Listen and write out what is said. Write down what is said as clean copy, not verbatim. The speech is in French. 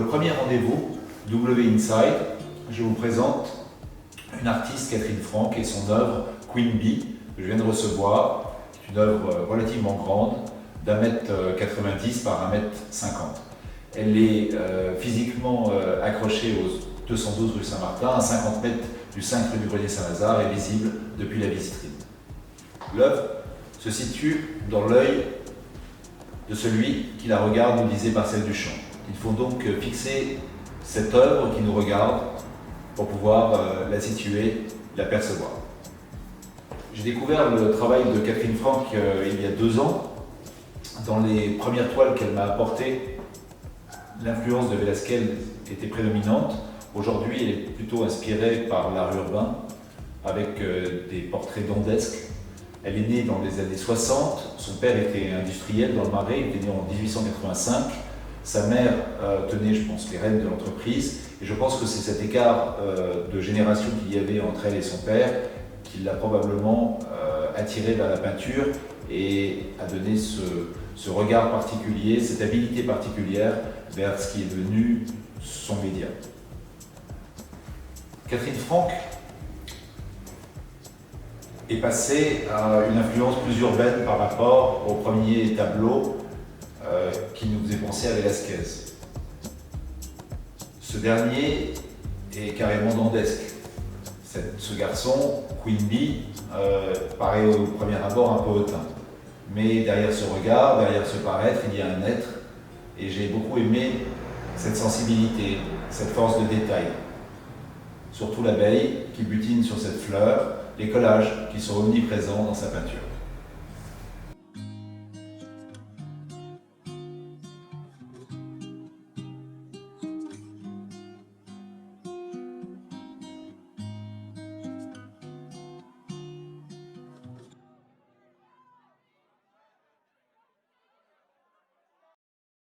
le premier rendez-vous, W Inside, je vous présente une artiste, Catherine Franck, et son œuvre Queen Bee, que je viens de recevoir. C'est une œuvre relativement grande, d'1,90 m par 1,50 m. Elle est physiquement accrochée au 212 rue Saint-Martin, à 50 mètres du 5 rue du Grenier-Saint-Lazare, et visible depuis la vitrine. L'œuvre se situe dans l'œil de celui qui la regarde, nous disait Marcel Duchamp. Il faut donc fixer cette œuvre qui nous regarde pour pouvoir la situer, la percevoir. J'ai découvert le travail de Catherine Franck il y a 2 ans. Dans les premières toiles qu'elle m'a apportées, l'influence de Velázquez était prédominante. Aujourd'hui, elle est plutôt inspirée par l'art urbain, avec des portraits dantesques. Elle est née dans les années 60, son père était industriel dans le Marais, il était né en 1885. Sa mère tenait, je pense, les rênes de l'entreprise, et je pense que c'est cet écart de génération qu'il y avait entre elle et son père qui l'a probablement attirée vers la peinture et a donné ce regard particulier, cette habilité particulière vers ce qui est devenu son média. Catherine Franck est passée à une influence plus urbaine par rapport au premier tableau qui nous faisait penser à Velázquez. Ce dernier est carrément dantesque. Ce garçon, Queen Bee, paraît au premier abord un peu hautain. Mais derrière ce regard, derrière ce paraître, il y a un être. Et j'ai beaucoup aimé cette sensibilité, cette force de détail. Surtout l'abeille qui butine sur cette fleur, les collages qui sont omniprésents dans sa peinture.